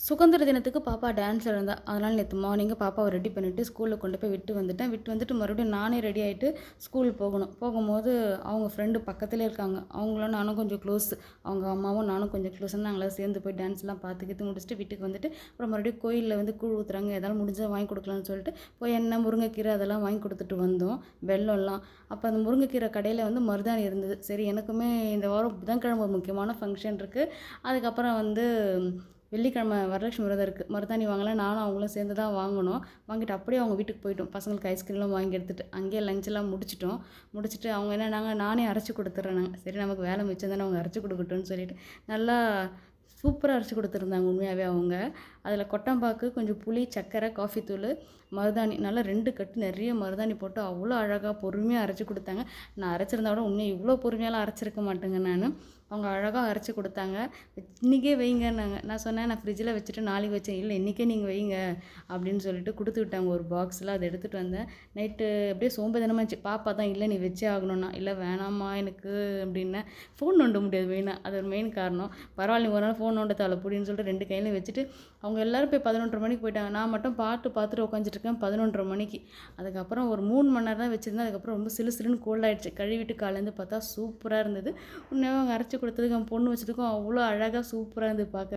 சுதந்திர தினத்துக்கு பாப்பா டான்ஸ் இருந்தா. அதனால நேத்து மார்னிங்கே பாப்பாவ ரெடி பண்ணிட்டு ஸ்கூல்ல கொண்டு போய் விட்டு வந்துட்டேன். விட்டு வந்துட்டு மறுபடியும் நானே ரெடி ஆயிட்டு ஸ்கூல் போகணும். போகும்போது அவங்க ஃப்ரெண்டு பக்கத்திலே இருக்காங்க. அவங்களும் நானும் கொஞ்சம் க்ளோஸ். அவங்க அம்மாவும் நானும் கொஞ்சம் க்ளோஸ்ன்னு நாங்களாம் சேர்ந்து போய் டான்ஸ்லாம் பார்த்து முடிச்சுட்டு வீட்டுக்கு வந்துட்டு அப்புறம் மறுபடியும் கோயில்ல வந்து கூழ் ஊத்துறாங்க. ஏதாவது முடிஞ்சா வாங்கி கொடுக்கலான்னு சொல்லிட்டு போய் எண்ணெய், முருங்கைக்கீரை அதெல்லாம் வாங்கி கொடுத்துட்டு வந்தோம். வெல்லம்லாம். அப்போ அந்த முருங்கைக்கீரை கடையில வந்து மருதாணி இருந்தது. சரி எனக்குமே இந்த வாரம் புதன்கிழமை ஒரு முக்கியமான ஃபங்க்ஷன் இருக்கு. அதுக்கப்புறம் வந்து வெள்ளிக்கிழமை வரலட்சுமி விரதம் இருக்குது. மருதாணி வாங்கலாம். நானும் அவங்களும் சேர்ந்து தான் வாங்கினோம். வாங்கிட்டு அப்படியே அவங்க வீட்டுக்கு போயிட்டோம். பசங்களுக்கு ஐஸ்கிரீம்லாம் வாங்கி எடுத்துகிட்டு அங்கேயே லஞ்செல்லாம் முடிச்சிட்டோம். முடிச்சுட்டு அவங்க என்னன்னாங்க, நானே அரைச்சி கொடுத்துட்றேனாங்க. சரி நமக்கு வேலை மிச்சம் தானே அவங்க அரைச்சி கொடுக்கட்டும்னு சொல்லிட்டு நல்லா சூப்பராக அரைச்சி கொடுத்துருந்தாங்க உண்மையாகவே அவங்க. அதில் கொட்டம்பாக்கு, கொஞ்சம் புளி, சர்க்கரை, காஃபி தூள், மருதாணி நல்லா 2 கட்டு நிறைய மருதாணி போட்டு அவ்வளோ அழகாக பொறுமையாக அரைச்சி கொடுத்தாங்க. நான் அரைச்சிருந்தா கூட உண்மையாக இவ்வளோ பொறுமையாலாம் அரைச்சிருக்க மாட்டேங்க நான். அவங்க அழகாக அரைச்சி கொடுத்தாங்க. இன்றைக்கே வைங்கன்னாங்க. நான் சொன்னேன் நான் ஃப்ரிட்ஜில் வச்சுட்டு நாளைக்கு வச்சேன். இல்லை இன்றைக்கே நீங்கள் வைங்க அப்படின்னு சொல்லிட்டு கொடுத்து விட்டாங்க ஒரு பாக்ஸில். அதை எடுத்துகிட்டு வந்தேன். நைட்டு அப்படியே சோம்பேறித்தனமாச்சு. பாப்பா தான் இல்லை நீ வச்சே ஆகணும்னா. இல்லை வேணாம்மா எனக்கு அப்படின்னேன். ஃபோன் நோண்ட முடியாது மெயினாக. அது ஒரு மெயின் காரணம். பரவாயில்ல நீ ஒரு நாள் ஃபோன் நோண்ட தேவை அப்படின்னு சொல்லிட்டு 2 கையிலையும் வச்சுட்டு அவங்க எல்லோரும் போய் 11:30 மணிக்கு போயிட்டாங்க. நான் மட்டும் பார்த்துட்டு உட்காந்துட்ருக்கேன் 11:30 மணிக்கு. அதுக்கப்புறம் ஒரு 3 மணி நேரம் தான் வச்சுருந்தேன். அதுக்கப்புறம் ரொம்ப சிலுன்னு கோல்ட் ஆகிடுச்சு. கழுவிட்டு காலேருந்து பார்த்தா சூப்பராக இருந்தது. உண்மையாக அவங்க அரைச்சி கொடுத்ததுக்கு என் பொண்ணு வச்சதுக்கும் அவ்வளோ அழகாக சூப்பராக இருந்தது பார்க்க.